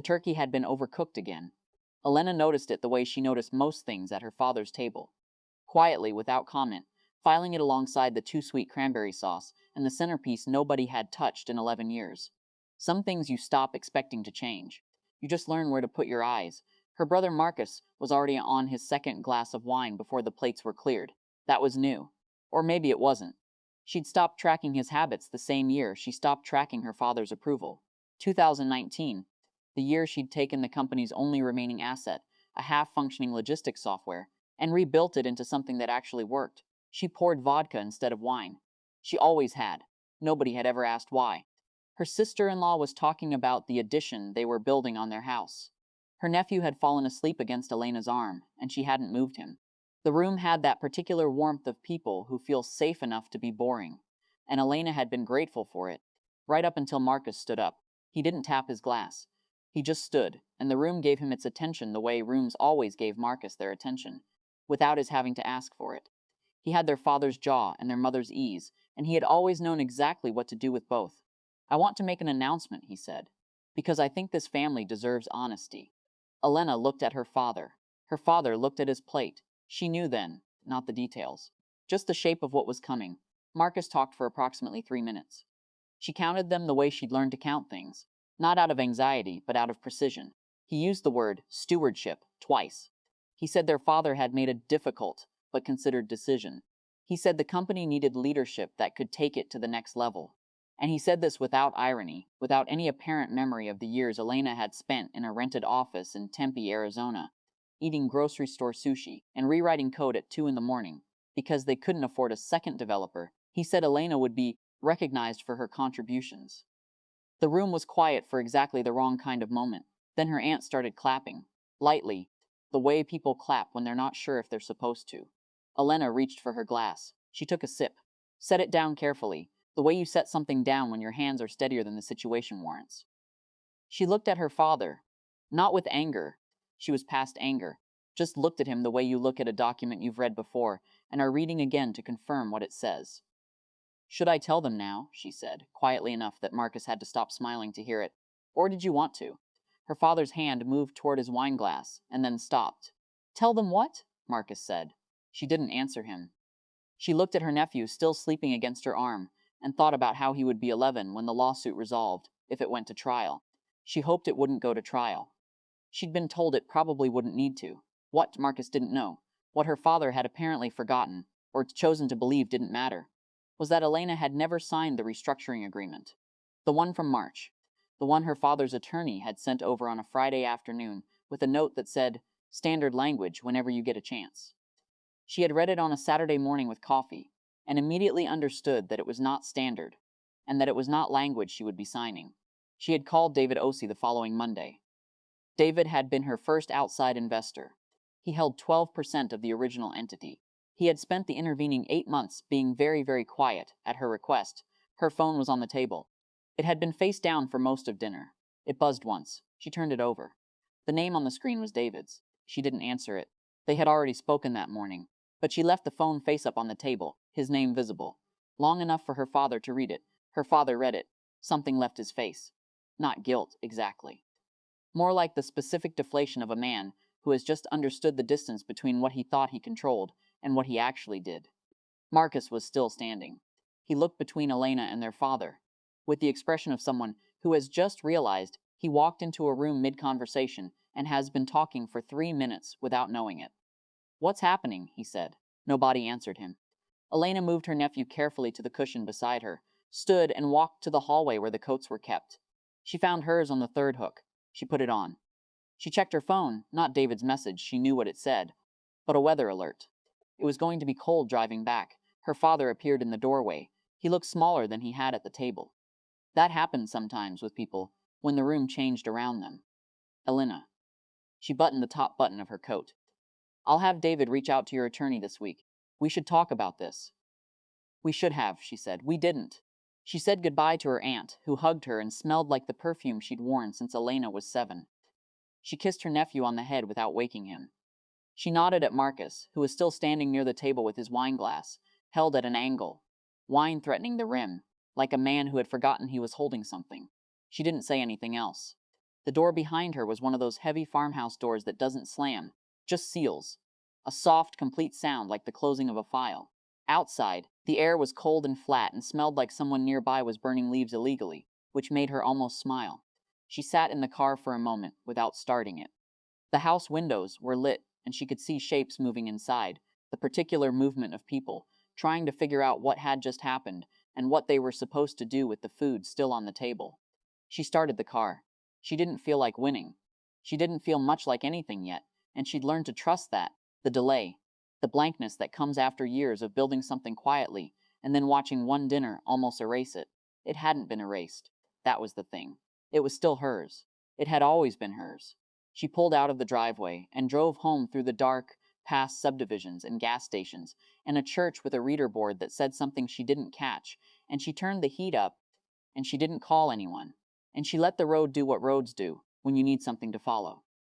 The turkey had been overcooked again. Elena noticed it the way she noticed most things at her father's table. Quietly, without comment, filing it alongside the too sweet cranberry sauce and the centerpiece nobody had touched in 11 years. Some things you stop expecting to change. You just learn where to put your eyes. Her brother Marcus was already on his second glass of wine before the plates were cleared. That was new. Or maybe it wasn't. She'd stopped tracking his habits the same year she stopped tracking her father's approval. 2019, the year she'd taken the company's only remaining asset, a half-functioning logistics software, and rebuilt it into something that actually worked. She poured vodka instead of wine. She always had. Nobody had ever asked why. Her sister-in-law was talking about the addition they were building on their house. Her nephew had fallen asleep against Elena's arm, and she hadn't moved him. The room had that particular warmth of people who feel safe enough to be boring, and Elena had been grateful for it, right up until Marcus stood up. He didn't tap his glass. He just stood, and the room gave him its attention the way rooms always gave Marcus their attention, without his having to ask for it. He had their father's jaw and their mother's ease, and he had always known exactly what to do with both. "I want to make an announcement," he said, "because I think this family deserves honesty." Elena looked at her father. Her father looked at his plate. She knew then, not the details, just the shape of what was coming. Marcus talked for approximately 3 minutes. She counted them the way she'd learned to count things, not out of anxiety, but out of precision. He used the word stewardship twice. He said their father had made a difficult but considered decision. He said the company needed leadership that could take it to the next level. And he said this without irony, without any apparent memory of the years Elena had spent in a rented office in Tempe, Arizona, eating grocery store sushi and rewriting code at 2 in the morning because they couldn't afford a second developer. He said Elena would be recognized for her contributions. The room was quiet for exactly the wrong kind of moment. Then her aunt started clapping, lightly, the way people clap when they're not sure if they're supposed to. Elena reached for her glass. She took a sip, set it down carefully, the way you set something down when your hands are steadier than the situation warrants. She looked at her father, not with anger. She was past anger. Just looked at him the way you look at a document you've read before and are reading again to confirm what it says. "Should I tell them now?" she said, quietly enough that Marcus had to stop smiling to hear it. "Or did you want to?" Her father's hand moved toward his wine glass, and then stopped. "Tell them what?" Marcus said. She didn't answer him. She looked at her nephew still sleeping against her arm, and thought about how he would be 11 when the lawsuit resolved, if it went to trial. She hoped it wouldn't go to trial. She'd been told it probably wouldn't need to. What, Marcus didn't know. What her father had apparently forgotten, or chosen to believe didn't matter, was that Elena had never signed the restructuring agreement. The one from March. The one her father's attorney had sent over on a Friday afternoon with a note that said, "Standard language whenever you get a chance." She had read it on a Saturday morning with coffee, and immediately understood that it was not standard, and that it was not language she would be signing. She had called David Ossie the following Monday. David had been her first outside investor. He held 12% of the original entity. He had spent the intervening 8 months being very, very quiet, at her request. Her phone was on the table. It had been face down for most of dinner. It buzzed once. She turned it over. The name on the screen was David's. She didn't answer it. They had already spoken that morning. But she left the phone face up on the table, his name visible. Long enough for her father to read it. Her father read it. Something left his face. Not guilt, exactly. More like the specific deflation of a man who has just understood the distance between what he thought he controlled and what he actually did. Marcus was still standing. He looked between Elena and their father. With the expression of someone who has just realized he walked into a room mid-conversation and has been talking for 3 minutes without knowing it. "What's happening?" he said. Nobody answered him. Elena moved her nephew carefully to the cushion beside her, stood and walked to the hallway where the coats were kept. She found hers on the third hook. She put it on. She checked her phone, not David's message, she knew what it said, but a weather alert. It was going to be cold driving back. Her father appeared in the doorway. He looked smaller than he had at the table. That happened sometimes with people, when the room changed around them. "Elena." She buttoned the top button of her coat. "I'll have David reach out to your attorney this week. We should talk about this." "We should have," she said. "We didn't." She said goodbye to her aunt, who hugged her and smelled like the perfume she'd worn since Elena was 7. She kissed her nephew on the head without waking him. She nodded at Marcus, who was still standing near the table with his wine glass, held at an angle, wine threatening the rim, like a man who had forgotten he was holding something. She didn't say anything else. The door behind her was one of those heavy farmhouse doors that doesn't slam, just seals. A soft, complete sound like the closing of a file. Outside, the air was cold and flat and smelled like someone nearby was burning leaves illegally, which made her almost smile. She sat in the car for a moment without starting it. The house windows were lit, and she could see shapes moving inside, the particular movement of people, trying to figure out what had just happened and what they were supposed to do with the food still on the table. She started the car. She didn't feel like winning. She didn't feel much like anything yet, and she'd learned to trust that. The delay, the blankness that comes after years of building something quietly and then watching one dinner almost erase it. It hadn't been erased. That was the thing. It was still hers. It had always been hers. She pulled out of the driveway and drove home through the dark, past subdivisions and gas stations and a church with a reader board that said something she didn't catch, and she turned the heat up, and she didn't call anyone, and she let the road do what roads do when you need something to follow.